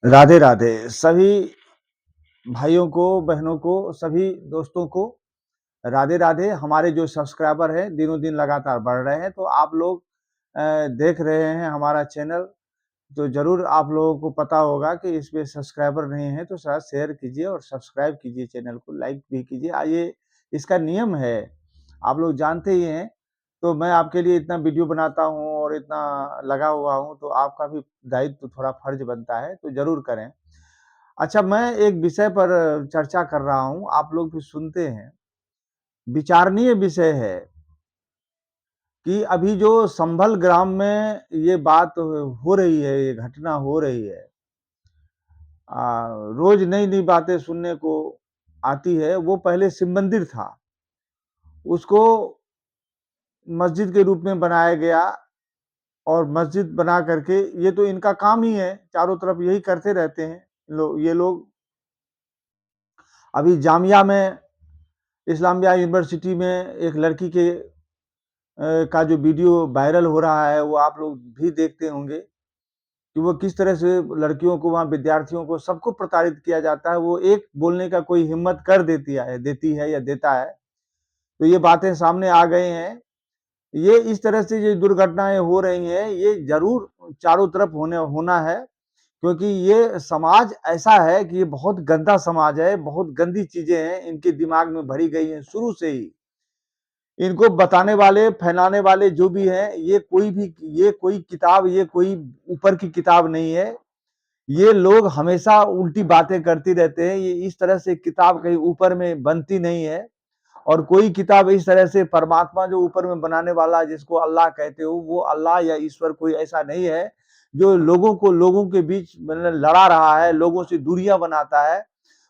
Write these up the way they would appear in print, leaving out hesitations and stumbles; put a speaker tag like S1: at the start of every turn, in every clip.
S1: राधे राधे सभी भाइयों को, बहनों को, सभी दोस्तों को राधे राधे। हमारे जो सब्सक्राइबर हैं दिनों दिन लगातार बढ़ रहे हैं, तो आप लोग देख रहे हैं हमारा चैनल, तो जरूर आप लोगों को पता होगा कि इसमें सब्सक्राइबर नहीं है, तो शायद शेयर कीजिए और सब्सक्राइब कीजिए, चैनल को लाइक भी कीजिए। ये इसका नियम है, आप लोग जानते ही हैं। तो मैं आपके लिए इतना वीडियो बनाता हूँ और इतना लगा हुआ हूँ, तो आपका भी दायित्व थोड़ा फर्ज बनता है, तो जरूर करें। अच्छा, मैं एक विषय पर चर्चा कर रहा हूँ, आप लोग भी सुनते हैं। विचारणीय विषय है कि अभी जो संभल ग्राम में ये बात हो रही है, ये घटना हो रही है। रोज नई नई बातें सुनने को आती है। वो पहले शिव मंदिर था, उसको मस्जिद के रूप में बनाया गया और मस्जिद बना करके, ये तो इनका काम ही है, चारों तरफ यही करते रहते हैं ये लोग। अभी जामिया में, इस्लामिया यूनिवर्सिटी में एक लड़की के का जो वीडियो वायरल हो रहा है, वो आप लोग भी देखते होंगे कि वो किस तरह से लड़कियों को, वहाँ विद्यार्थियों को, सबको प्रताड़ित किया जाता है। वो एक बोलने का कोई हिम्मत कर देती है या देता है, तो ये बातें सामने आ गए हैं। ये इस तरह से ये दुर्घटनाएं हो रही हैं, ये जरूर चारों तरफ होना है, क्योंकि ये समाज ऐसा है कि ये बहुत गंदा समाज है, बहुत गंदी चीजें हैं इनके दिमाग में भरी गई हैं शुरू से ही। इनको बताने वाले, फैलाने वाले जो भी हैं, ये कोई किताब, ये कोई ऊपर की किताब नहीं है। ये लोग हमेशा उल्टी बातें करते रहते हैं। ये इस तरह से किताब कहीं ऊपर में बनती नहीं है, और कोई किताब इस तरह से परमात्मा जो ऊपर में बनाने वाला, जिसको अल्लाह कहते हो, वो अल्लाह या ईश्वर कोई ऐसा नहीं है जो लोगों के बीच मतलब लड़ा रहा है, लोगों से दूरियां बनाता है।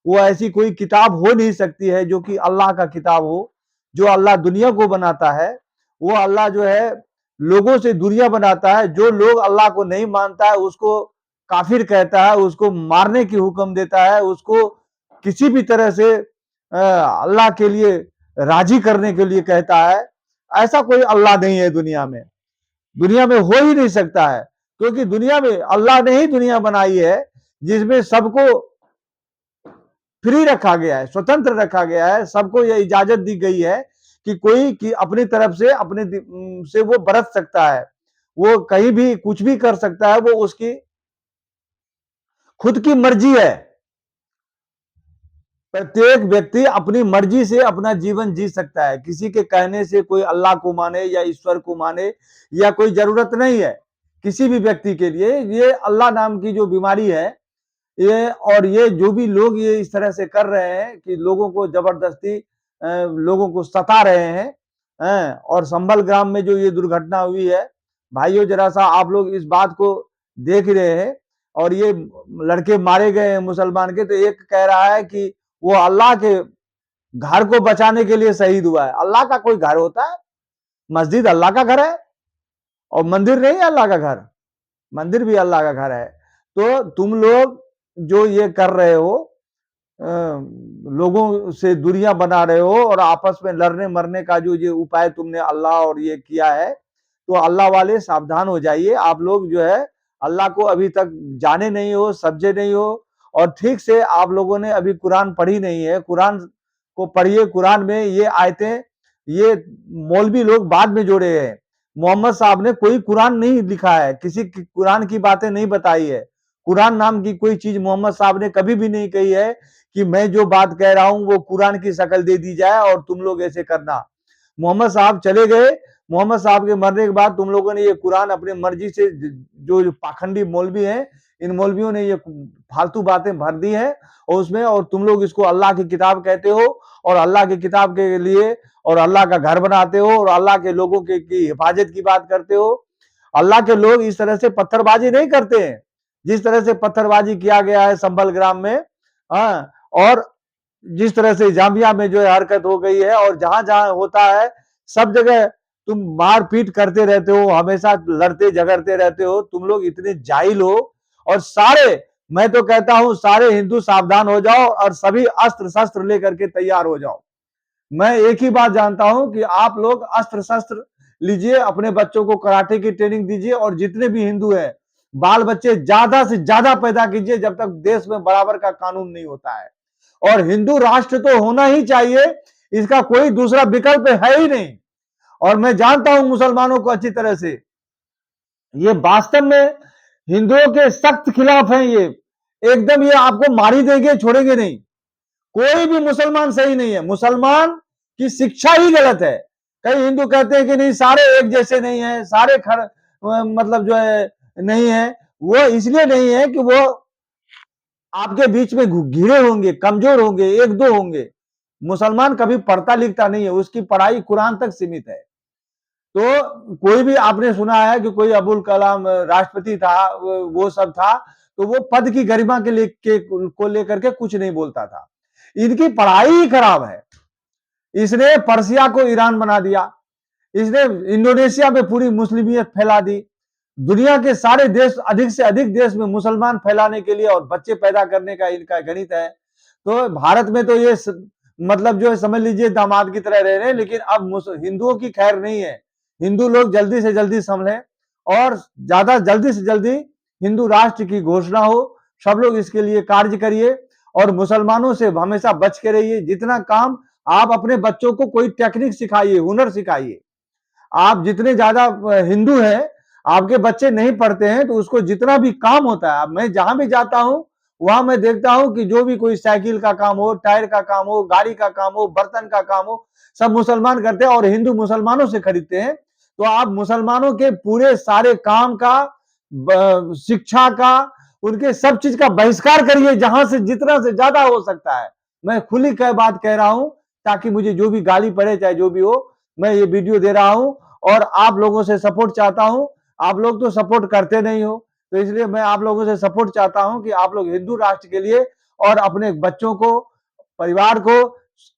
S1: वो ऐसी कोई किताब हो नहीं सकती है जो कि अल्लाह का किताब हो। जो अल्लाह दुनिया को बनाता है, वो अल्लाह जो है लोगों से दूरियां बनाता है। जो लोग अल्लाह को नहीं मानता है, उसको काफिर कहता है, उसको मारने की हुक्म देता है, उसको किसी भी तरह से अल्लाह के लिए राजी करने के लिए कहता है। ऐसा कोई अल्लाह नहीं है दुनिया में, दुनिया में हो ही नहीं सकता है, क्योंकि दुनिया में अल्लाह ने ही दुनिया बनाई है, जिसमें सबको फ्री रखा गया है, स्वतंत्र रखा गया है। सबको यह इजाजत दी गई है कि कोई की अपनी तरफ से से वो बरत सकता है, वो कहीं भी कुछ भी कर सकता है, वो उसकी खुद की मर्जी है। प्रत्येक व्यक्ति अपनी मर्जी से अपना जीवन जी सकता है, किसी के कहने से कोई अल्लाह को माने या ईश्वर को माने या कोई जरूरत नहीं है किसी भी व्यक्ति के लिए। ये अल्लाह नाम की जो बीमारी है, ये और ये जो भी लोग ये इस तरह से कर रहे हैं कि लोगों को जबरदस्ती लोगों को सता रहे हैं। और संभल ग्राम में जो ये दुर्घटना हुई है, भाइयों जरा सा आप लोग इस बात को देख रहे हैं, और ये लड़के मारे गए हैं मुसलमान के, तो एक कह रहा है कि वो अल्लाह के घर को बचाने के लिए शहीद हुआ है। अल्लाह का कोई घर होता है? मस्जिद अल्लाह का घर है, और मंदिर नहीं है अल्लाह का घर, मंदिर भी अल्लाह का घर है। तो तुम लोग जो ये कर रहे हो, लोगों से दूरियां बना रहे हो, और आपस में लड़ने मरने का जो ये उपाय तुमने अल्लाह और ये किया है, तो अल्लाह वाले सावधान हो जाइए। आप लोग जो है अल्लाह को अभी तक जाने नहीं हो, समझे नहीं हो, और ठीक से आप लोगों ने अभी कुरान पढ़ी नहीं है। कुरान को पढ़िए। कुरान में ये आयतें ये मौलवी लोग बाद में जोड़े हैं। मोहम्मद साहब ने कोई कुरान नहीं लिखा है, किसी की कुरान की बातें नहीं बताई है। कुरान नाम की कोई चीज मोहम्मद साहब ने कभी भी नहीं कही है कि मैं जो बात कह रहा हूं वो कुरान की शक्ल दे दी जाए और तुम लोग ऐसे करना। मोहम्मद साहब चले गए, मोहम्मद साहब के मरने के बाद तुम लोगों ने ये कुरान अपनी मर्जी से, जो पाखंडी मौलवी हैं, इन मौलवियों ने ये फालतू बातें भर दी है और उसमें, और तुम लोग इसको अल्लाह की किताब कहते हो, और अल्लाह की किताब के लिए और अल्लाह का घर बनाते हो, और अल्लाह के लोगों की हिफाजत की बात करते हो। अल्लाह के लोग इस तरह से पत्थरबाजी नहीं करते हैं जिस तरह से पत्थरबाजी किया गया है संभल ग्राम में। हाँ, और जिस तरह से जामिया में जो है हरकत हो गई है, और जहां जहां होता है सब जगह तुम मारपीट करते रहते हो, हमेशा लड़ते झगड़ते रहते हो। तुम लोग इतने जाहिल हो, और सारे, मैं तो कहता हूं सारे हिंदू सावधान हो जाओ और सभी अस्त्र शस्त्र लेकर के तैयार हो जाओ। मैं एक ही बात जानता हूं कि आप लोग अस्त्र शस्त्र लीजिए, अपने बच्चों को कराटे की ट्रेनिंग दीजिए, और जितने भी हिंदू हैं बाल बच्चे ज्यादा से ज्यादा पैदा कीजिए जब तक देश में बराबर का कानून नहीं होता है। और हिंदू राष्ट्र तो होना ही चाहिए, इसका कोई दूसरा विकल्प है ही नहीं। और मैं जानता हूं मुसलमानों को अच्छी तरह से, ये वास्तव में हिंदुओं के सख्त खिलाफ हैं। ये एकदम, ये आपको मार ही देंगे, छोड़ेंगे नहीं। कोई भी मुसलमान सही नहीं है, मुसलमान की शिक्षा ही गलत है। कई हिंदू कहते हैं कि नहीं सारे एक जैसे नहीं है, सारे मतलब जो है नहीं है। वो इसलिए नहीं है कि वो आपके बीच में घिरे होंगे, कमजोर होंगे, एक दो होंगे। मुसलमान कभी पढ़ता लिखता नहीं है, उसकी पढ़ाई कुरान तक सीमित है। तो कोई भी आपने सुना है कि कोई अबुल कलाम राष्ट्रपति था, वो सब था, तो वो पद की गरिमा को लेकर के कुछ नहीं बोलता था। इनकी पढ़ाई ही खराब है। इसने पर्सिया को ईरान बना दिया, इसने इंडोनेशिया में पूरी मुस्लिमियत फैला दी। दुनिया के सारे देश, अधिक से अधिक देश में मुसलमान फैलाने के लिए और बच्चे पैदा करने का इनका गणित है। तो भारत में तो ये मतलब जो है समझ लीजिए दामाद की तरह रह रहे हैं। लेकिन अब हिंदुओं की खैर नहीं है। हिंदू लोग जल्दी से जल्दी संभले और ज्यादा जल्दी से जल्दी हिंदू राष्ट्र की घोषणा हो। सब लोग इसके लिए कार्य करिए और मुसलमानों से हमेशा बच के रहिए। जितना काम आप अपने बच्चों को कोई टेक्निक सिखाइए, हुनर सिखाइए। आप जितने ज्यादा हिंदू हैं, आपके बच्चे नहीं पढ़ते हैं, तो उसको जितना भी काम होता है, मैं जहां भी जाता हूं वहां मैं देखता हूं कि जो भी कोई साइकिल का काम हो, टायर का काम हो, गाड़ी का काम हो, बर्तन का काम हो, सब मुसलमान करते हैं और हिंदू मुसलमानों से खरीदते हैं। तो आप मुसलमानों के पूरे सारे काम का, शिक्षा का, उनके सब चीज का बहिष्कार करिए जहां से जितना से ज्यादा हो सकता है। मैं खुली बात कह रहा हूं, ताकि मुझे जो भी गाली पड़े चाहे जो भी हो, मैं ये वीडियो दे रहा हूं और आप लोगों से सपोर्ट चाहता हूं। आप लोग तो सपोर्ट करते नहीं हो, तो इसलिए मैं आप लोगों से सपोर्ट चाहता हूं कि आप लोग हिंदू राष्ट्र के लिए और अपने बच्चों को, परिवार को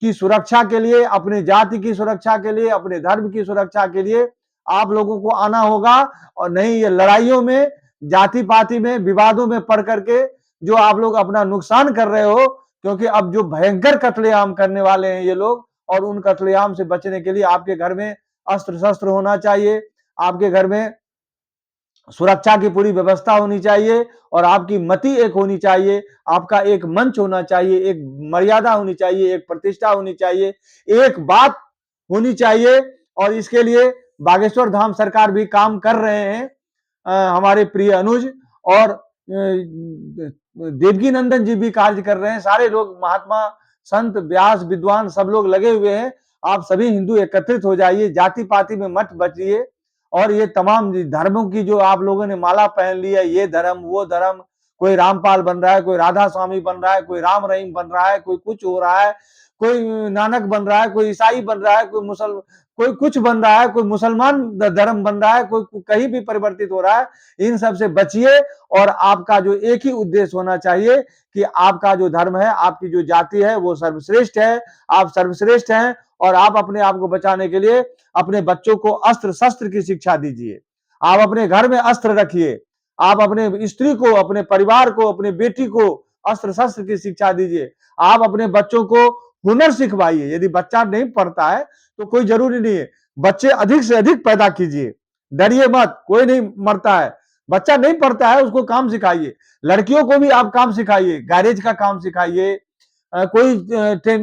S1: की सुरक्षा के लिए, अपने जाति की सुरक्षा के लिए, अपने धर्म की सुरक्षा के लिए आप लोगों को आना होगा। और नहीं ये लड़ाइयों में, जाति पाति में, विवादों में पड़ करके जो आप लोग अपना नुकसान कर रहे हो, क्योंकि अब जो भयंकर कत्लेआम करने वाले हैं ये लोग, और उन कत्लेआम से बचने के लिए आपके घर में अस्त्र शस्त्र होना चाहिए, आपके घर में सुरक्षा की पूरी व्यवस्था होनी चाहिए और आपकी मति एक होनी चाहिए, आपका एक मंच होना चाहिए, एक मर्यादा होनी चाहिए, एक प्रतिष्ठा होनी चाहिए, एक बात होनी चाहिए। और इसके लिए बागेश्वर धाम सरकार भी काम कर रहे हैं। हमारे प्रिय अनुज और देवकी नंदन जी भी कार्य कर रहे हैं। सारे लोग, महात्मा, संत, व्यास, विद्वान सब लोग लगे हुए हैं। आप सभी हिंदू एकत्रित हो जाइए, जाति पाति में मत बचिए। और ये तमाम धर्मों की जो आप लोगों ने माला पहन ली है, ये धर्म वो धर्म, कोई रामपाल बन रहा है, कोई राधा स्वामी बन रहा है, कोई राम रहीम बन रहा है, कोई कुछ हो रहा है, कोई नानक बन रहा है, कोई ईसाई बन रहा है, कोई कुछ बन रहा है, कोई मुसलमान धर्म बन रहा है, कोई कहीं भी परिवर्तित हो रहा है। इन सब से बचिए और आपका जो एक ही उद्देश्य होना चाहिए कि आपका जो धर्म है, आपकी जो जाति है वो सर्वश्रेष्ठ है, आप सर्वश्रेष्ठ हैं। और आप अपने आप को बचाने के लिए अपने बच्चों को अस्त्र शस्त्र की शिक्षा दीजिए। आप अपने घर में अस्त्र रखिए, आप अपने स्त्री को, अपने परिवार को, अपने बेटी को अस्त्र शस्त्र की शिक्षा दीजिए। आप अपने बच्चों को हुनर सिखवाइए। यदि बच्चा नहीं पढ़ता है तो कोई जरूरी नहीं है, बच्चे अधिक से अधिक पैदा कीजिए, डरिए मत, कोई नहीं मरता है। बच्चा नहीं पढ़ता है उसको काम सिखाइए। लड़कियों को भी आप काम सिखाइए, गैरेज का काम सिखाइए, कोई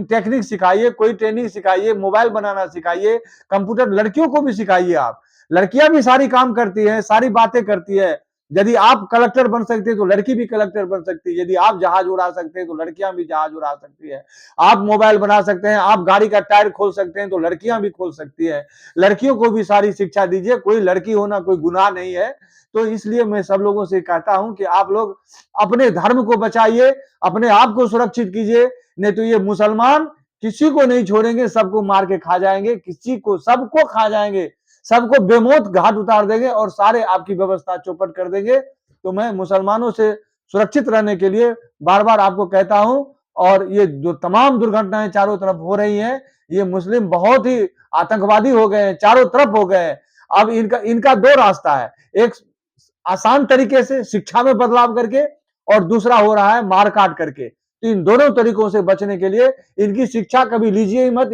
S1: टेक्निक सिखाइए, कोई ट्रेनिंग सिखाइए, मोबाइल बनाना सिखाइए, कंप्यूटर लड़कियों को भी सिखाइए। आप, लड़कियां भी सारी काम करती है, सारी बातें करती है। यदि आप कलेक्टर बन सकते हैं तो लड़की भी कलेक्टर बन सकती है। यदि आप जहाज उड़ा सकते हैं तो लड़कियां भी जहाज उड़ा सकती है। आप मोबाइल बना सकते हैं, आप गाड़ी का टायर खोल सकते हैं तो लड़कियां भी खोल सकती है। लड़कियों को भी सारी शिक्षा दीजिए। कोई लड़की होना कोई गुनाह नहीं है। तो इसलिए मैं सब लोगों से कहता हूं कि आप लोग अपने धर्म को बचाइए, अपने आप को सुरक्षित कीजिए। नहीं तो ये मुसलमान किसी को नहीं छोड़ेंगे, सबको मार के खा जाएंगे, किसी को, सबको खा जाएंगे, सबको बेमौत घाट उतार देंगे और सारे आपकी व्यवस्था चौपट कर देंगे। तो मैं मुसलमानों से सुरक्षित रहने के लिए बार बार आपको कहता हूं। और ये जो तमाम दुर्घटनाएं चारों तरफ हो रही हैं, ये मुस्लिम बहुत ही आतंकवादी हो गए हैं, चारों तरफ हो गए हैं। अब इनका दो रास्ता है, एक आसान तरीके से शिक्षा में बदलाव करके, और दूसरा हो रहा है मार काट करके। तो इन दोनों तरीकों से बचने के लिए इनकी शिक्षा कभी लीजिए ही मत,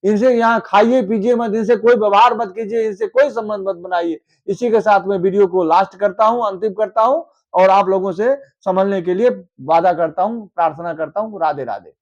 S1: इनसे यहाँ खाइए पीजिए मत, इनसे कोई व्यवहार मत कीजिए, इनसे कोई संबंध मत बनाइए। इसी के साथ मैं वीडियो को लास्ट करता हूँ, अंतिम करता हूँ और आप लोगों से संभलने के लिए वादा करता हूँ, प्रार्थना करता हूँ। राधे राधे।